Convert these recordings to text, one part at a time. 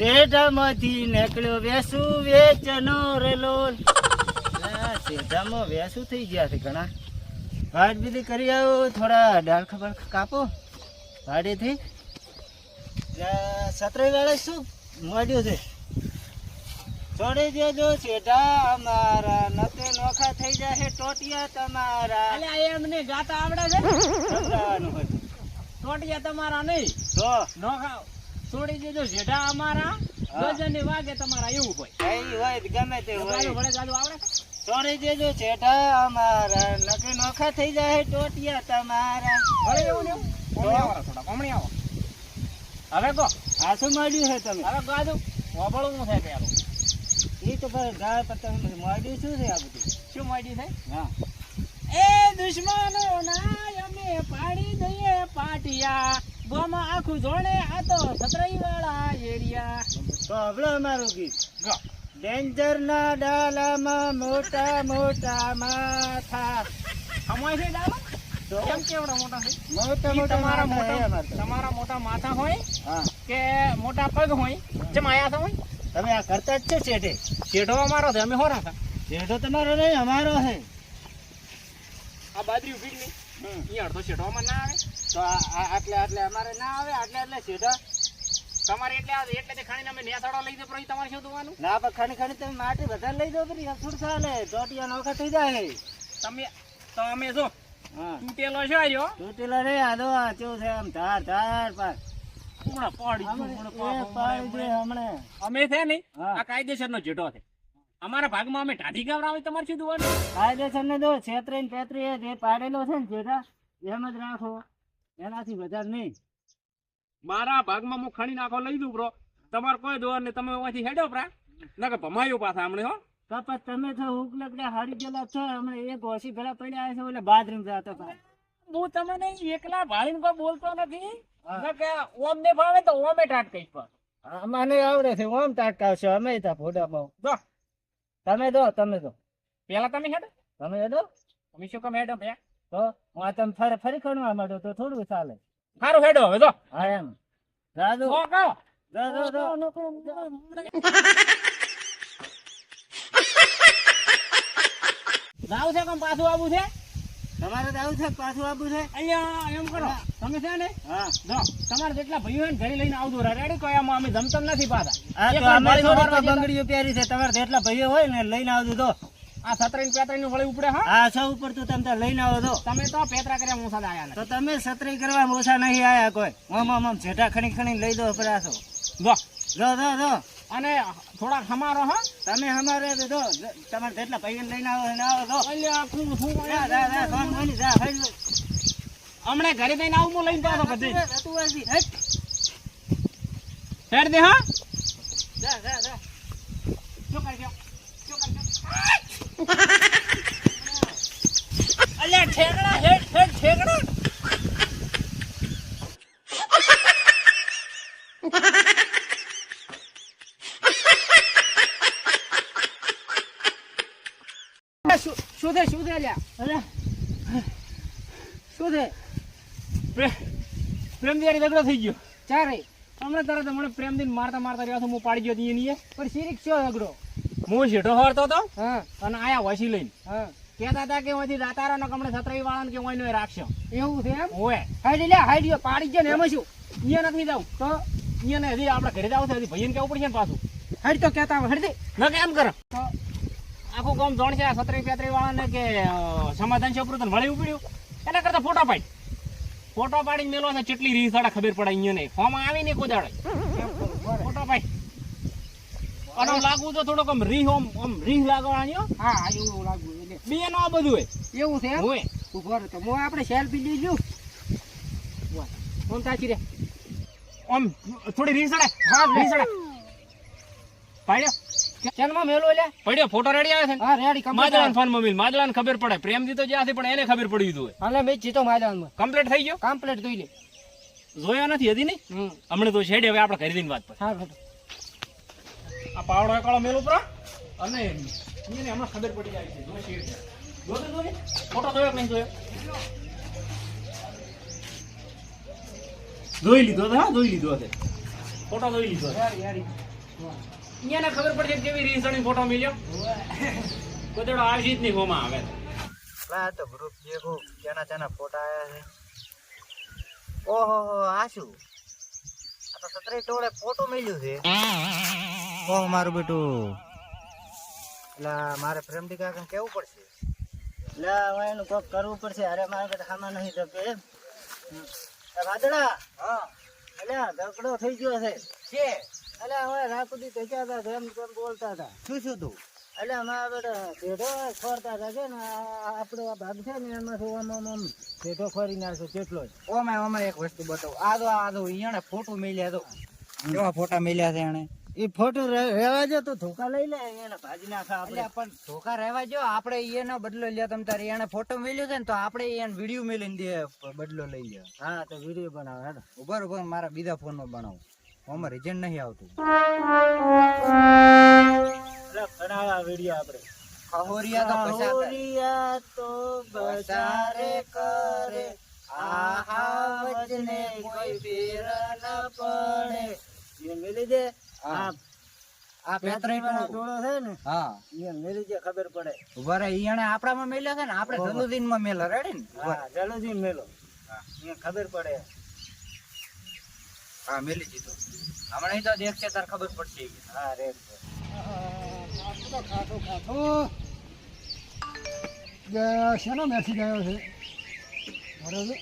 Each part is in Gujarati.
શેઢામાંથી નીકળ્યો વેસુ વેચનો રેલો. શેઢામાં વેસુ થઈ ગયા છે ઘણા. વાટ બીજી કરી આવો, થોડા ડાળ ખબર કાપો વાડીથી. સતરાઈ વાળા શું મોડ્યું છે? છોડી દેજો શેઢા અમારા, નતે નોખા થઈ જાય ટોટિયા તમારા. એમને ગાતા આવડે છે? સમજાવવાનું હતું. ટોટિયા તમારા નહીં તો નોખા છોડી દેજો શેઢા અમારા, ગજની વાગે તમારા એવું હોય. કઈ હોય ગમે તે હોય, ભલે ગાડું આવડે. છોડી દેજો શેઢા અમારા, નકે નોખા થઈ જાય ટોટિયા તમારા. ભલે એવું ને થોડા કોમણી આવો. હવે કહો આ શું મળ્યું છે તમે? હવે ગાડું વબળું છે પેલું. એ તો ભાઈ ગાય પતંગ મળ્યું શું છે આ બધું? શું માંડી છે? હા, એ દુશ્મનો ના અમે પાડી દઈએ પાટિયા, ગોમાં આખું જોડે આ તો સતરાઈ વાળા એરિયા. તો હબળો અમારું ગીત. ડેન્જર ના ડાલામાં મોટા મોટા માથા. અમાય છે ડાલો તો કેમ કેવડા મોટા છે? મોટા ઈ મોટા તમારા માથા છે અમારે તો. તમારા મોટા માથા હોય હા, કે મોટા પગ હોય, જેમ આયા તો હોય. તમે આ કરતા જ છો શેઠે? શેઢો અમારો છે, અમે હોરા હતા. શેઠો તમારો નહીં, અમારો છે. આ બાજરી ઉભી નહીં, ઈ અડધો શેઢો અમારે ના આવે. તો આટલે આટલે અમારે ના આવે, આટલે આટલે શેઠા. તમારે એટલે આવે એટલે તે ખાણીને અમે નેસાડો લઈ દે, પછી તમારે શું જોવાનું? ના પણ ખાણી ખાણી તમે માટી વધારે લઈ દો, પછી અફસુર ચાલે, ટોટિયા નોખા થઈ જાય. તમે તો અમે જો હા, તૂટેલો છે આર્યો, તૂટેલા રે આ દો આ કેવું છે આમ ધાર ધાર પાર. હમણાં પાડી ગયું, હમણાં એ પાડો, પાડી દે હમણાં. હમણે. અમે છે ને હા. આ કાયદેસરનો જેઠો છે. અમારા ભાગમાં અમે ઢાઢી ગાવડાવે, તમારે શું જોવાનું? કાયદેસર ને દો છેતરી પેતરી જે પાડેલો છે ને જેઠા એમ જ રાખો, એનાથી વધારે નહીં. મારા ભાગમાં હું ખણી નાખો લઈ દઉં બ્રો, તમારે કોઈ દોર ને તમે અહીંથી હેડો પ્રા નકર ભમાયો પાછા હમણે હો. કપા તમે તો હુક લગડા હારી ગયેલા છો, હમણે એક ઓછી ભેળા પડ્યા છે એટલે બાથરૂમ જતો પાછો. હું તમને એકલા ભાળીને કોઈ બોલતો નથી. હા. નકે ઓમ ને ભાવે તો ઓમે ટાટ કઈશ પર. મને આવડે છે ઓમ તાટકાવશો અમે તા ફોડામાં. જો તમે દો પેલા તમે હેડો, તમે હેડો તમે શું કામ હેડો ભે? તો હું તમે ફરી ખણવા માંડો તો થોડું ચાલે. સારું હેડો હવે જો. હા એમ દાદુ ઓ કહો. જાવ છે કેમ પાછું આવું છે? તમારે તો આવું છે પાછું આપવું છે. અહીંયા એમ કરો તમે છે ને હા, જો તમારે જેટલા ભાઈઓ હોય ને ઘરે લઈને આવજો રેડી કોઈ આમાં અમે જમતમ નથી પાછા. આ એક તો વાર અમે મળી થોડી સવારમાં જતા. બંગડીઓ પહેરી છે, તમારે જેટલા ભાઈઓ હોય ને લઈને આવજો તો. આ 17 નું વળી ઉપડે હા. આ સૌ ઉપર તો તમે તાર લઈને આવો તો. તમે તો પેતરા કર્યા મૂસા આયા નથી. તો તમે સત્રી કરવા ઓછા નહીં આયા કોઈ. આમ જેઠા ખણી ખણી લઈ દો પરાસો. જો જો અને થોડાક હમારો હા. તમે અમારે દો તમારે જેટલા ભાઈઓ લઈને આવો ને આવો તો. અલ્યા શું જા કોણ કોની જા ફરી હમણાં ઘરે જઈને આવું હું લઈને પાછો બધે જતું વાસી હેટ હેડ દે હા. જા શું કરજો અલ્યા ઠેકડા હેડ ઠેકડા. શું છે અલ્યા? અરે શું છે? પ્રેમ દિવાળી ઝઘડો થઈ ગયો. ચારે હમણાં તરત મને પ્રેમ દિન મારતા રહ્યો છું, હું પાડી ગયો ની પણ શીરીક શું ઝઘડો? હું શેઠો હરતો હતો હા અને આયા વસી લઈને હા કહેતા હતા કે અહીંથી દાતારો ને કમણે સતરાઈ વાળા કે ઓયનો રાખશો. એવું છે એમ? ઓય હાઈડ પાડી ગયો ને એમાં શું? અહીંયા નથી જાવ તો અહીંયા હજી આપણે ઘરે જાવ છે, હજી ભાઈને કેવું પડશે ને પાછું. હાઈડ તો કહેતા હોય હરદે ન કે એમ કરો તો આખું ગામ જોણ છે સતરાઈ પેતરાઈ વાળાને કે સમાધાન છે ઉપરું તને વળી ઉપડ્યું એના કરતા ફોટો પાડીને મેલો છે. કેટલી રીસ ખબર પડે અહીંયા નહીં ફોર્મ આવી નહીં કોદાડે ફોટો પાડી અને લાગવું તો થોડોક આમ રીહ લાગવાની હો. હા એવું લાગુ એટલે બીએનો આ બધું હોય એવું છે એમ? હોય ઉભો રહો તો હું આપણે સેલ્ફી લીધું ઓમ તાચી રે ઓમ થોડી રીસ અડે હા રીસ અડે પાડ્યો ચલમાં મેલો લે પડ્યો ફોટો રેડી આવે છે ને હા રેડી માદલાન ફોન મોબાઈલ માદલાન ખબર પડે પ્રેમ દીધો જ્યાંથી પણ એને ખબર પડી દીધું હોય. હાલે મેં જીતો મેદાનમાં કમ્પ્લીટ થઈ ગયો કમ્પ્લીટ જોઈ લે. જોયા નથી હજી નહીં હમણાં તો છેડે હવે આપણે કરી દઈને વાત પર. હા ખોટું આ પાવડો એકાળો મેલ ઉપર અને એને હમણાં ખબર પડી જાય છે જો શેડ છે જો ફોટો જોયો કે નહીં જોયો? જોઈ લીધો હતો હા જોઈ લીધો હતો ફોટો જોઈ લીધો હતો. યારી અહીંયાને ખબર પડશે કે કેવી રીસણી ફોટો મળ્યો કોઈ દાડો આવશે જ નહીં હોમાં આવે આ તો ગ્રુપ દેખો કેના તેના ફોટા આયા છે ઓહો આ શું આ તો સત્રે ટોળે ફોટો મેલ્યું છે ઓહ મારું બેટું એટલે મારે પ્રેમડી કાકા કેવું પડશે એટલે હવે એનું કોક કરવું પડશે અરે મારા બેટા ખામાં નહીં ધકે એમ વાદળા હા એટલે ધકડો થઈ ગયો છે કે એટલે હવે રાકુદી ધક્યા હતા જેમ તેમ બોલતા હતા શું તું એટલે અમારા બેટા ભેટો ખોરતા હતા છે ને આપણો આ ભાગ છે ને એમાંથી આમ ભેટો ખોરી નાખશે કેટલો જ ઓમાં એક વસ્તુ બતાવું આ તો અહીંયા ફોટો મેલ્યા તો કેવા ફોટા મેલ્યા છે એને એ ફોટો રહેવા જો તો ધોકા લઈ લે એને ભાજી નાખા આપણે પણ ધોકા રહેવા જો આપણે એનો બદલો લ્યો તમ તારે એને ફોટો મેલ્યો છે ને તો આપણે એને વિડીયો મેલીને દે બદલો લઈ લે હા તો વિડીયો બનાવે હેડો ઉભર મારા બીજા ફોનમાં બનાવું આમાં રિઝલ્ટ નહીં આવતું બનાવા વિડીયો આપણે ખહોરિયા તો બજારે કરે આહા વચને કોઈ ફેર ન પડે એ મેલી દે આ પેત્રી ટોળો છે ને હા એ મેલી દે ખબર પડે ઉભા રે ઈણે આપડામાં મેલ્યો છે ને આપણે જલુદીન માં મેલો રેડી ને હા જલુદીન મેલો એ ખબર પડે હા મેલી દીધો હમણાં તો દેખશે તાર ખબર પડશે હા રે ખાતો શેનો મેસેજ આવ્યો છે બરાબર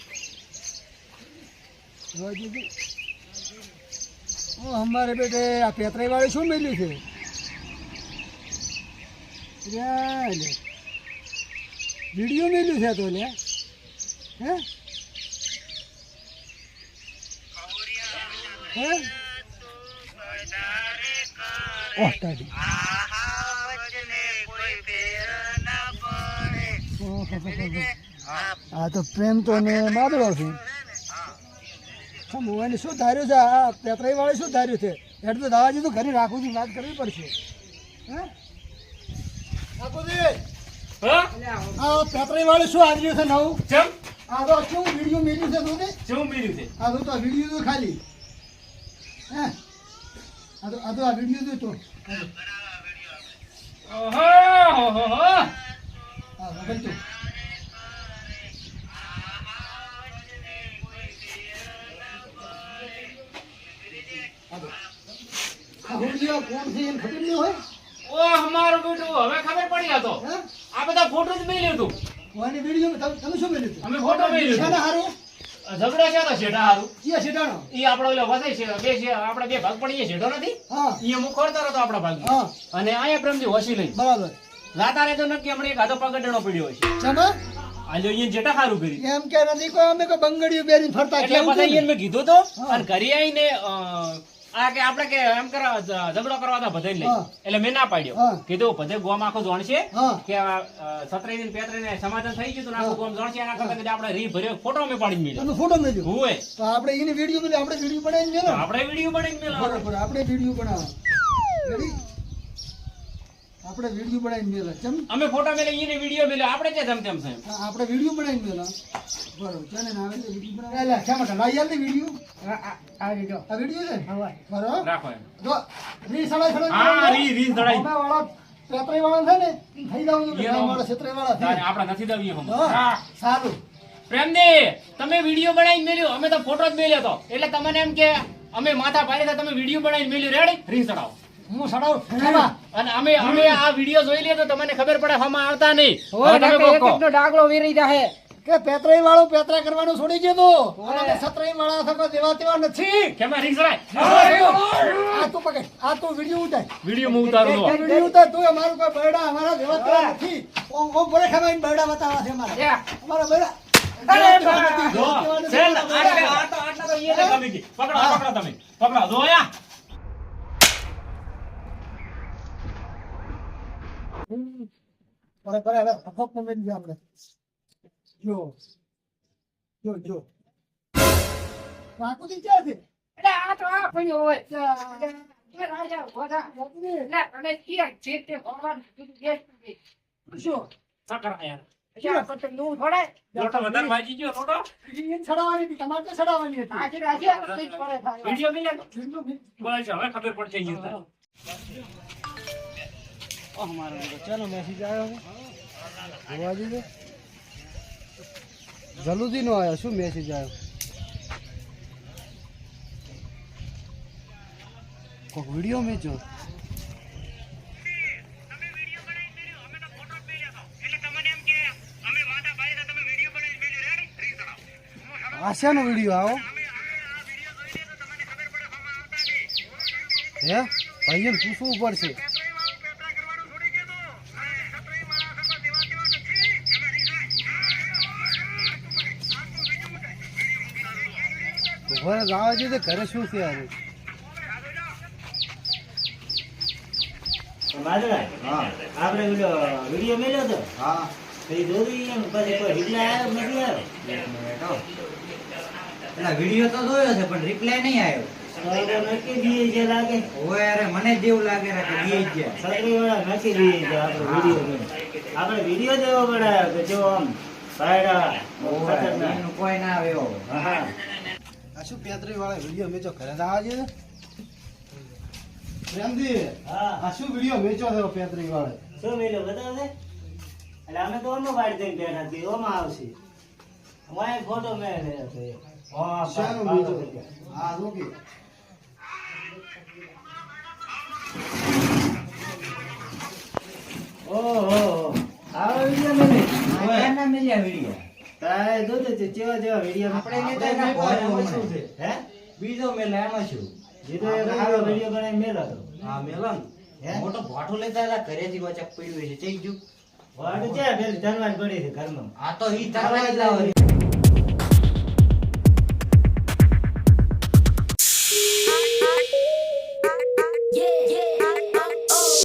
हमारे बेटे आ पेतराई वाले शू मिली थे वीडियो मिली थे तो ले हैं हाँ तो प्रेम तो ने मादड़ो છે મોબાઈલ શું ધાર્યું છે આ પેતરાઈ વાળે શું ધાર્યું છે એટલે તો દાદાજી તો ઘરે રાખું છું વાત કરવી પડશે હે આ પેતરાઈ વાળે શું આવ્યું છે નવું ચમ આ તો શું વિડીયો મેલ્યું છે તું શું મેલ્યું છે આ તો વિડીયો તો ખાલી હે આ તો આ વિડીયો તો ઓહો હો હો હા વગર તો ઓ હમારો બેટો હવે ખબર પડી તો આ બધા ફોટો જ મેલ્યું તું કોઈને વિડીયો તમે શું મેલ્યું અમે ફોટો મેલ્યું શાના હારું ઝઘડો છે તો શેઠા હારું ઈ શેઠાનો ઈ આપણો ઓલો વસાઈ છે બે છે આપણે બે ભાગ પડીએ શેઠો નથી હા ઈ અમુક કરતા હતો આપણા ભાગ હા અને આયા પ્રેમથી હોશી લઈ બરાબર લાતારે તો નક્કી હમણાં એક આધો પગડણો પડ્યો છે ચમા આજો ઈ જેઠા હારું કરી એમ કે નથી કોઈ અમે કોઈ બંગડીઓ બેરીને ફરતા એટલે કેવું પછી છે ઈ મેં કીધું તો અને ઘરે આવીને આ કે આપણે કે એમ કરવા ઝઘડો કરવા હતા બધાને લઈ એટલે મેં ના પાડ્યો કીધું બધે ગોમ આખો જાણશે કે સત્રી દિન પેત્રી ને સમાધાન થઈ ગયું આખું ગોમ જાણશે એના કરતા આપણે રી ભર્યો ફોટો અમે પાડી મેલ્યો તમે ફોટો મેલ્યો હોય તો આપણે એની વિડીયો મેલ્યો આપણે વિડીયો બનાવીને મેલો આપણે વિડીયો બનાવીને મેલો બરાબર આપણે વિડીયો બનાવો રેડી આપણે વિડીયો બનાવીને મેલો ચમ અમે ફોટો મેલે ઈને વિડીયો મેલ્યો આપણે જે તેમ તેમ છે આપણે વિડીયો બનાવીને મેલો બરાબર ચાલે ને આવે વિડીયો બનાવે એટલે શા માટે લાઈ આલ વિડીયો આ વિડીયો છે બરાબર રાખો એમ જો રી સડાઈ હા રી સડાઈ અમે વાળા પેત્રાઈ વાળા છે ને થઈ જાવ કે મારા ક્ષેત્રે વાળા છે આપણે નથી દવીએ હમ હા સારું પ્રેમદી તમે વિડીયો બનાવીને મેલ્યો અમે તો ફોટો જ મેલ્યો તો એટલે તમને એમ કે અમે માથા પાડી તો તમે વિડીયો બનાવીને મેલ્યો રેડી રી સડાવો હું સડાવ અને અમે આ વિડીયો જોઈ લે તો તમને ખબર પડે હમા આવતા નહીં હવે તમે કોકો ડાગલો વેરી જાહે કે પેત્રાઈ વાળો પેત્રા કરવાનું છોડી ગયો તો અને સત્રાઈ વાળા થકો દેવા તેવા નથી કેમાં રી સડાય આ તું પકડ આ તું વિડીયો ઉતાર વિડીયો હું ઉતારું તો વિડીયો ઉતાર તું અમારું કોઈ બરડા અમારા દેવા તેવા નથી ઓમ બોલે ખમાઈને બરડા બતાવવા છે અમારા અમારા બરડા જો ચલ આટલા તો ઈ ને કમી ગઈ પકડો તમે પકડો જોયા પર હવે હફક મોમેન્ટ જો આપણે જો વાકુદી ક્યાં છે એટલે આ તો આ પડ્યો હોય એ રાજા ભોગા એટલે અને ક્યાં છે તે ભગવાન કીધું શું સકરા યાર એટલે પછી નું થોડે લોટો વધારે વાજી ગયો લોટો ઈન સડાવવાની હતી તમારે તો સડાવવાની હતી આજે રાજે પડે થાય વિડીયો મિલે વિડીયો બસ હવે ખબર પડશે ઈ हमारा चलो मैसेज आयो જોવા દીધો જલ્દી નો આયો શું મેસેજ આવ્યો કોક વિડિયો મેચો આશાનો વિડિયો આવો હે ભાઈને પૂછવું પડશે ઘરે જવા દે ઘરે શું છે યાર આપણે વિડીયો મેળ્યો હતો હા તો એ જોયું એમ પછી કોઈ રિપ્લાય આવ્યો નથી આવ્યો એના વિડિયો તો જોયો છે પણ રિપ્લાય નહીં આવ્યો તો નક્કી દઈએ છે લાગે ઓય અરે મને જ એવું લાગે છે કે દે જ ગયા છત્રી વાળા નક્કી દઈએ છે આપણે વિડીયો જેવો બનાવ્યો કે જો આમ સાયડા ખતરનાક એનું કોઈ ના આવે એવો હા આ શું પેત્રી વાળા વિડિયો મેચો ઘરે જવા દે પ્રેમજી હા આ શું વિડિયો મેચો છે પેત્રી વાળા શું મેળ્યો બતાવશે એટલે અમે તો ઓમાં પાડી દઈને બેઠા છીએ ઓમાં આવશે અમારે ફોટો મેળવ્યો છે શાનો મેચો હા રોકી ઓહો આવો વિડીયો મેળવી કેના મિલ્યા વિડિયો તારે જોજો છે કેવા જેવા વિડીયો આપણે લેતા એના કોઈ શું છે હે બીજો મેલા એમાં શું જીતો એક સારો વિડીયો બનાવીને મેળો તો હા મેલન હે? મોટો ભાઠો લેતા હતા ઘરેથી વચ્ચે પડ્યું છે ચઈ ગયું વાડ છે ફેર ધનવાન પડી છે ઘરમાં આ તો ઈ તરવા જ લાવો